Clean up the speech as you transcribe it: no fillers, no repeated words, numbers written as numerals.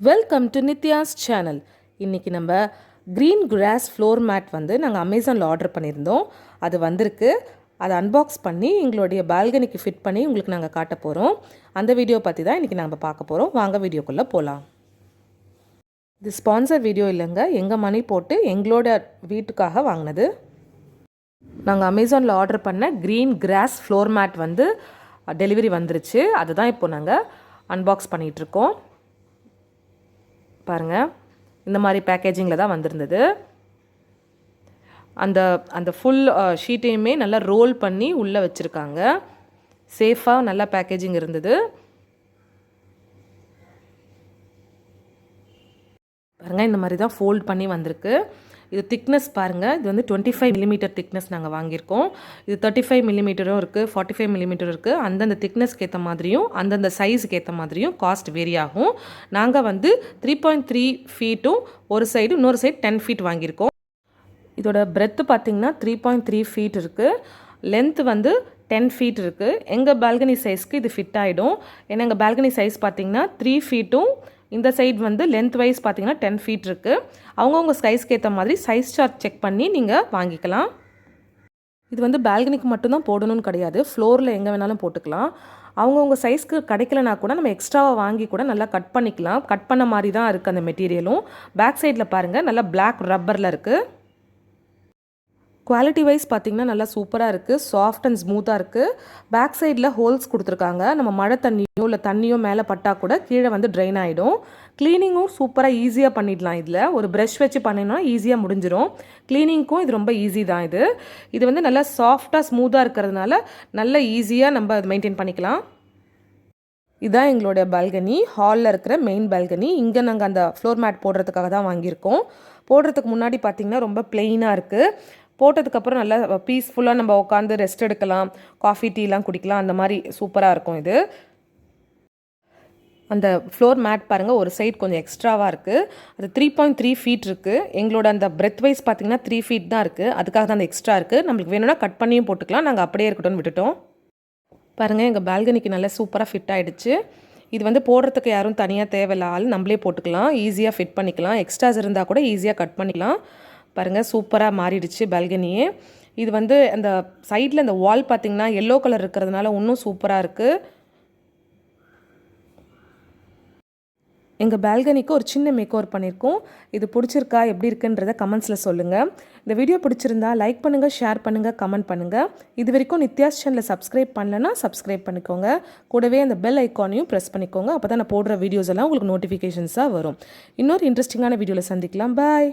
Welcome to Nithya's channel. இன்றைக்கி நம்ம green cross floor mat வந்து நாங்கள் அமேசானில் ஆர்டர் பண்ணியிருந்தோம். அது வந்திருக்கு. அதை அன்பாக்ஸ் பண்ணி எங்களுடைய பால்கனிக்கு ஃபிட் பண்ணி உங்களுக்கு நாங்கள் காட்ட போகிறோம். அந்த வீடியோ பற்றி தான் இன்றைக்கி நாங்கள் பார்க்க போகிறோம். வாங்க வீடியோக்குள்ளே போகலாம். இது ஸ்பான்சர் வீடியோ இல்லைங்க, எங்கள் மணி போட்டு எங்களோட வீட்டுக்காக வாங்கினது. நாங்கள் அமேசானில் ஆர்டர் பண்ண க்ரீன் கிராஸ் ஃப்ளோர் மேட் வந்து டெலிவரி வந்துருச்சு. அதுதான் இப்போ நாங்கள் அன்பாக்ஸ் பண்ணிகிட்ருக்கோம். பாருங்கள், இந்த மாதிரி பேக்கேஜிங்கில் தான் வந்திருந்தது. அந்த அந்த ஃபுல் ஷீட்டையுமே நல்லா ரோல் பண்ணி உள்ளே வச்சுருக்காங்க. சேஃபாக நல்லா பேக்கேஜிங் இருந்தது. பாருங்கள், இந்த மாதிரி தான் ஃபோல்ட் பண்ணி வந்திருக்கு. இது திக்னஸ் பாருங்கள், இது வந்து 25 மில்லிமீட்டர் திக்னஸ் நாங்கள் வாங்கியிருக்கோம். இது 35 மில்லிமீட்டரும் இருக்குது, 45 மில்லிமீட்டர் இருக்குது. அந்தந்த திக்னஸ்க்கு ஏற்ற மாதிரியும் அந்தந்த சைஸுக்கு ஏற்ற மாதிரியும் காஸ்ட் வேரி ஆகும். நாங்கள் வந்து 3.3 ஃபீட்டும் ஒரு சைடு இன்னொரு சைடு 10 ஃபீட் வாங்கியிருக்கோம். இதோட பிரெத்து பார்த்திங்கன்னா 3.3 ஃபீட் இருக்குது. லென்த்து வந்து 10 ஃபீட் இருக்குது. எங்கள் பால்கனி சைஸ்க்கு இது ஃபிட் ஆகிடும். ஏன்னா எங்கள் பால்கனி சைஸ் பார்த்திங்கன்னா 3 ஃபீட்டும் இந்த சைடு வந்து லென்த் வைஸ் பார்த்தீங்கன்னா 10 ஃபீட் இருக்குது. அவங்கவுங்க சைஸ்க்கு ஏற்ற மாதிரி சைஸ் சார்ட் செக் பண்ணி நீங்கள் வாங்கிக்கலாம். இது வந்து பால்கனிக்கு மட்டும்தான் போடணும்னு கிடையாது, ஃப்ளோரில் எங்கே வேணாலும் போட்டுக்கலாம். அவங்கவுங்க சைஸ்க்கு கிடைக்கலனா கூட நம்ம எக்ஸ்ட்ராவாக வாங்கி கூட நல்லா கட் பண்ணிக்கலாம். கட் பண்ண மாதிரி தான் இருக்குது அந்த மெட்டீரியலும். பேக் சைடில் பாருங்கள், நல்லா பிளாக் ரப்பரில் இருக்குது. குவாலிட்டி வைஸ் பார்த்திங்கன்னா நல்லா சூப்பராக இருக்குது, சாஃப்ட் அண்ட் ஸ்மூத்தாக இருக்குது. பேக் சைடில் ஹோல்ஸ் கொடுத்துருக்காங்க. நம்ம மழை தண்ணியோ இல்லை தண்ணியோ மேலே பட்டால் கூட கீழே வந்து ட்ரெயின் ஆகிடும். க்ளீனிங்கும் சூப்பராக ஈஸியாக பண்ணிடலாம். இதில் ஒரு ப்ரஷ் வச்சு பண்ணினா ஈஸியாக முடிஞ்சிடும். க்ளீனிங்க்கும் இது ரொம்ப ஈஸி தான். இது வந்து நல்லா சாஃப்டாக ஸ்மூத்தாக இருக்கிறதுனால நல்ல ஈஸியாக நம்ம அதை மெயின்டைன் பண்ணிக்கலாம். இதுதான் எங்களுடைய பால்கனி, ஹாலில் இருக்கிற மெயின் பால்கனி. இங்கே நாங்கள் அந்த ஃப்ளோர் மேட் போடுறதுக்காக தான் வாங்கியிருக்கோம். போடுறதுக்கு முன்னாடி பார்த்திங்கன்னா ரொம்ப பிளெயினாக இருக்குது. போட்டதுக்கப்புறம் நல்லா பீஸ்ஃபுல்லாக நம்ம உட்காந்து ரெஸ்ட் எடுக்கலாம், காஃபி டீலாம் குடிக்கலாம். அந்த மாதிரி சூப்பராக இருக்கும். இது அந்த ஃப்ளோர் மேட் பாருங்கள், ஒரு சைட் கொஞ்சம் எக்ஸ்ட்ராவாக இருக்குது. அது 3.3 ஃபீட் இருக்குது. எங்களோட அந்த பிரெத் வைஸ் பார்த்திங்கன்னா 3 ஃபீட் தான் இருக்குது. அதுக்காக தான் அந்த எக்ஸ்ட்ரா இருக்குது. நம்மளுக்கு வேணும்னா கட் பண்ணியும் போட்டுக்கலாம். நாங்கள் அப்படியே இருக்கட்டும்னு விட்டுட்டோம். பாருங்கள், எங்கள் பால்கனிக்கு நல்லா சூப்பராக ஃபிட் ஆகிடுச்சு. இது வந்து போடுறதுக்கு யாரும் தனியாக தேவையில்ல, ஆள் நம்மளே போட்டுக்கலாம். ஈஸியாக ஃபிட் பண்ணிக்கலாம். எக்ஸ்ட்ராஸ் இருந்தால் கூட ஈஸியாக கட் பண்ணிக்கலாம். பாருங்கள், சூப்பராக மாறிடுச்சு பால்கனியே. இது வந்து அந்த சைடில் அந்த வால் பார்த்திங்கன்னா எல்லோ கலர் இருக்கிறதுனால இன்னும் சூப்பராக இருக்குது. எங்கள் பால்கனிக்கு ஒரு சின்ன மேக் ஓவர் பண்ணியிருக்கோம். இது பிடிச்சிருக்கா, எப்படி இருக்குன்றதை கமெண்ட்ஸில் சொல்லுங்கள். இந்த வீடியோ பிடிச்சிருந்தா லைக் பண்ணுங்கள், ஷேர் பண்ணுங்கள், கமெண்ட் பண்ணுங்கள். இது வரைக்கும் நித்யாஸ் சேனலில் சப்ஸ்கிரைப் பண்ணலன்னா சப்ஸ்கிரைப் பண்ணிக்கோங்க. கூடவே அந்த பெல் ஐக்கானையும் ப்ரெஸ் பண்ணிக்கோங்க. அப்போ தான் நான் போடுற வீடியோஸ் எல்லாம் உங்களுக்கு நோட்டிஃபிகேஷன்ஸாக வரும். இன்னொரு இன்ட்ரெஸ்டிங்கான வீடியோவில் சந்திக்கலாம். பாய்.